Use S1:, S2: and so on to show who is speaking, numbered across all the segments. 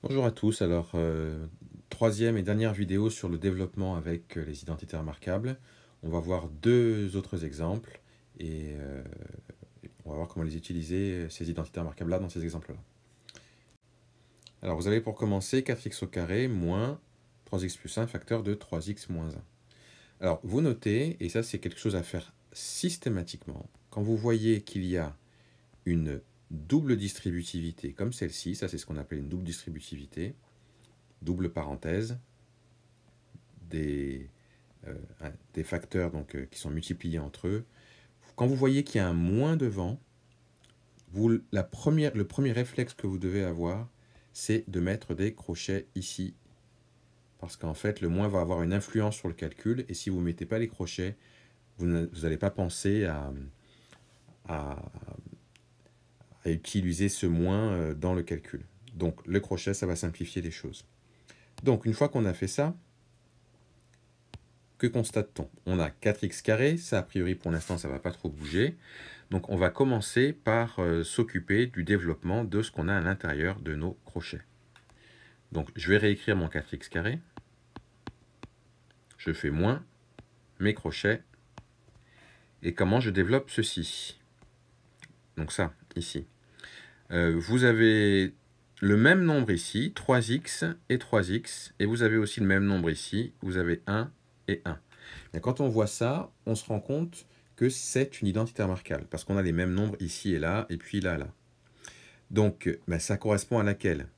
S1: Bonjour à tous, troisième et dernière vidéo sur le développement avec les identités remarquables. On va voir deux autres exemples et on va voir comment les utiliser, ces identités remarquables-là, dans ces exemples-là. Alors vous avez pour commencer 4x au carré moins 3x plus 1, facteur de 3x moins 1. Alors vous notez, et ça c'est quelque chose à faire systématiquement, quand vous voyez qu'il y a une double distributivité comme celle-ci, ça c'est ce qu'on appelle une double distributivité, double parenthèse, des facteurs qui sont multipliés entre eux. Quand vous voyez qu'il y a un moins devant, le premier réflexe que vous devez avoir, c'est de mettre des crochets ici. Parce qu'en fait, le moins va avoir une influence sur le calcul, et si vous ne mettez pas les crochets, vous n'allez pas penser à utiliser ce moins dans le calcul. Donc le crochet, ça va simplifier les choses. Donc une fois qu'on a fait ça, que constate-t-on? On a 4x carré, ça a priori pour l'instant ça ne va pas trop bouger. Donc on va commencer par s'occuper du développement de ce qu'on a à l'intérieur de nos crochets. Donc je vais réécrire mon 4x carré. Je fais moins mes crochets. Et comment je développe ceci? Donc ça, ici. Vous avez le même nombre ici, 3x et 3x. Et vous avez aussi le même nombre ici, vous avez 1 et 1. Et quand on voit ça, on se rend compte que c'est une identité remarquable, parce qu'on a les mêmes nombres ici et là, et puis là, là. Donc, ça correspond à laquelle?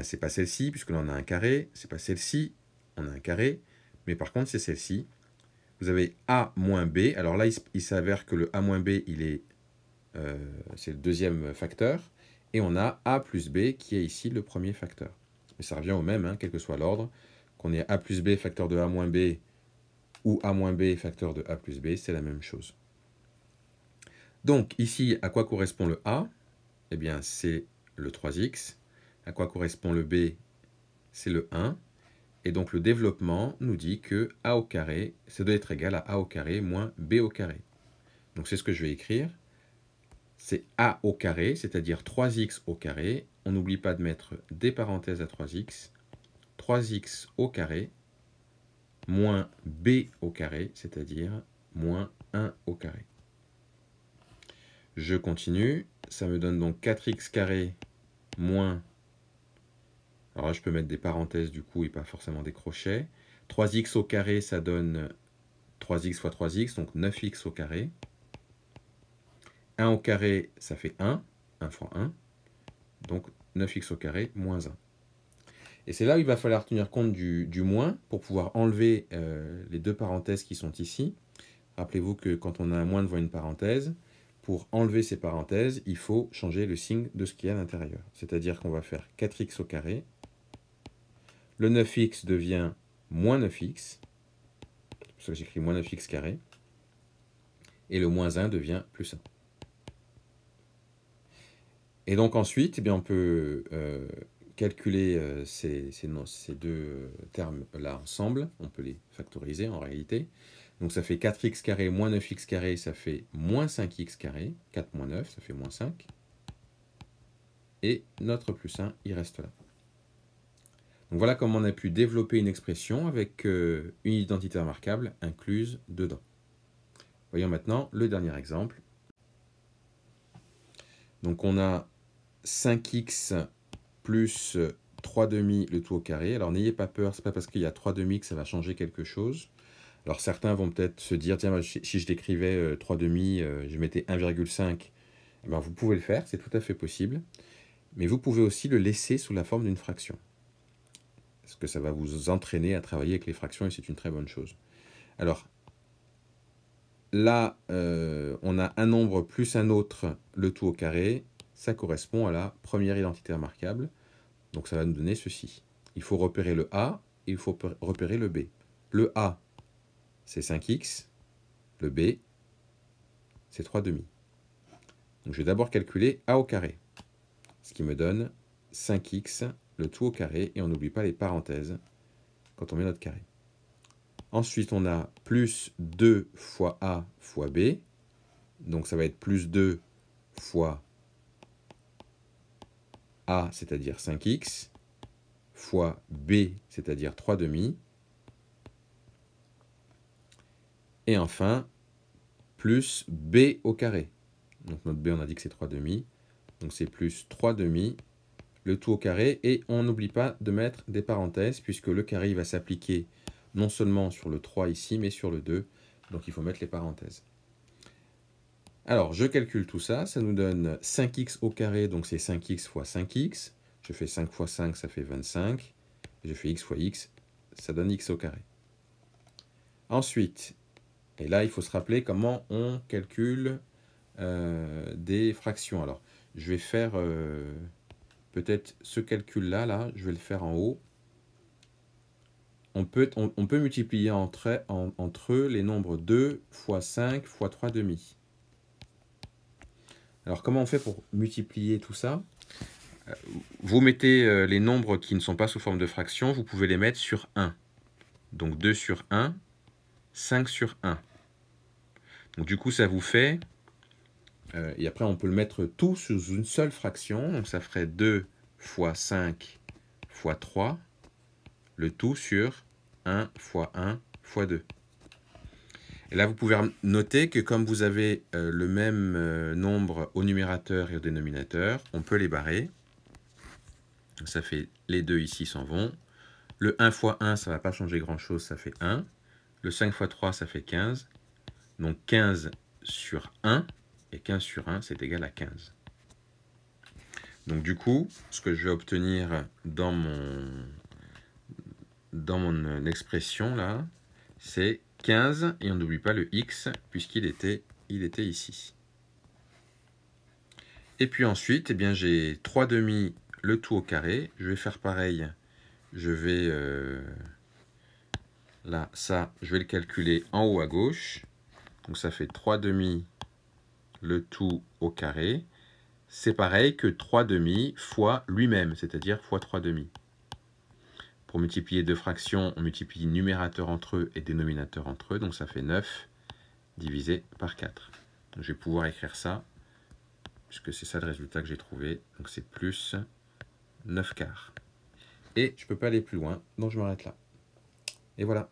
S1: C'est pas celle-ci, puisque là on a un carré, c'est pas celle-ci, on a un carré, mais par contre c'est celle-ci. Vous avez A moins B, alors là il s'avère que le A moins B, c'est le deuxième facteur, et on a A plus B qui est ici le premier facteur. Mais ça revient au même, hein, quel que soit l'ordre, qu'on ait A plus B facteur de A moins B, ou A moins B facteur de A plus B, c'est la même chose. Donc ici, à quoi correspond le A? Eh bien, c'est le 3x. À quoi correspond le B? C'est le 1. Et donc le développement nous dit que A au carré, ça doit être égal à A au carré moins B au carré. Donc c'est ce que je vais écrire. C'est A au carré, c'est-à-dire 3x au carré. On n'oublie pas de mettre des parenthèses à 3x. 3x au carré moins B au carré, c'est-à-dire moins 1 au carré. Je continue. Ça me donne donc 4x carré moins... Alors là, je peux mettre des parenthèses du coup et pas forcément des crochets. 3x au carré, ça donne 3x fois 3x, donc 9x au carré. 1 au carré, ça fait 1. 1 fois 1. Donc 9x au carré moins 1. Et c'est là où il va falloir tenir compte du moins pour pouvoir enlever les deux parenthèses qui sont ici. Rappelez-vous que quand on a un moins devant une parenthèse, pour enlever ces parenthèses, il faut changer le signe de ce qu'il y a à l'intérieur. C'est-à-dire qu'on va faire 4x au carré. Le 9x devient moins 9x. C'est pour ça que j'écris moins 9x carré. Et le moins 1 devient plus 1. Et donc ensuite, on peut calculer ces deux termes-là ensemble. On peut les factoriser en réalité. Donc ça fait 4x carré moins 9x carré, ça fait moins 5x carré. 4 moins 9, ça fait moins 5. Et notre plus 1, il reste là. Donc voilà comment on a pu développer une expression avec une identité remarquable incluse dedans. Voyons maintenant le dernier exemple. Donc on a 5x plus 3 demi le tout au carré. Alors n'ayez pas peur, c'est pas parce qu'il y a 3 demi que ça va changer quelque chose. Alors certains vont peut-être se dire, tiens, si je décrivais 3 demi, je mettais 1,5, vous pouvez le faire, c'est tout à fait possible. Mais vous pouvez aussi le laisser sous la forme d'une fraction. Parce que ça va vous entraîner à travailler avec les fractions et c'est une très bonne chose. Alors, là, on a un nombre plus un autre, le tout au carré. Ça correspond à la première identité remarquable. Donc ça va nous donner ceci. Il faut repérer le A et il faut repérer le B. Le A, c'est 5x. Le B, c'est 3 demi. Donc je vais d'abord calculer A au carré. Ce qui me donne 5x, le tout au carré. Et on n'oublie pas les parenthèses quand on met notre carré. Ensuite, on a plus 2 fois A fois B. Donc ça va être plus 2 fois A, c'est-à-dire 5x, fois b, c'est-à-dire 3 demi. Et enfin, plus b au carré. Donc notre b, on a dit que c'est 3 demi. Donc c'est plus 3 demi, le tout au carré. Et on n'oublie pas de mettre des parenthèses, puisque le carré va s'appliquer non seulement sur le 3 ici, mais sur le 2. Donc il faut mettre les parenthèses. Alors, je calcule tout ça. Ça nous donne 5x au carré, donc c'est 5x fois 5x. Je fais 5 fois 5, ça fait 25. Je fais x fois x, ça donne x au carré. Ensuite, et là, il faut se rappeler comment on calcule des fractions. Alors, je vais faire peut-être ce calcul-là, là, je vais le faire en haut. On peut multiplier entre eux les nombres 2 fois 5 fois 3 demi. Alors, comment on fait pour multiplier tout ça? Vous mettez les nombres qui ne sont pas sous forme de fraction, vous pouvez les mettre sur 1. Donc 2 sur 1, 5 sur 1. Donc du coup, ça vous fait... et après, on peut le mettre tout sous une seule fraction. Donc ça ferait 2 fois 5 fois 3. Le tout sur 1 fois 1 fois 2. Et là, vous pouvez noter que comme vous avez le même nombre au numérateur et au dénominateur, on peut les barrer. Ça fait les 2 ici s'en vont. Le 1 fois 1, ça ne va pas changer grand-chose, ça fait 1. Le 5 fois 3, ça fait 15. Donc 15 sur 1, et 15 sur 1, c'est égal à 15. Donc du coup, ce que je vais obtenir dans mon expression, là, c'est 15, et on n'oublie pas le x, puisqu'il était ici. Et puis ensuite, eh bien, j'ai 3 demi, le tout au carré. Je vais faire pareil. Je vais... là, ça, je vais le calculer en haut à gauche. Donc ça fait 3 demi, le tout au carré. C'est pareil que 3 demi fois lui-même, c'est-à-dire fois 3 demi. Pour multiplier deux fractions, on multiplie numérateur entre eux et dénominateur entre eux. Donc ça fait 9 divisé par 4. Donc je vais pouvoir écrire ça, puisque c'est ça le résultat que j'ai trouvé. Donc c'est plus 9 quarts. Et je ne peux pas aller plus loin, donc je m'arrête là. Et voilà.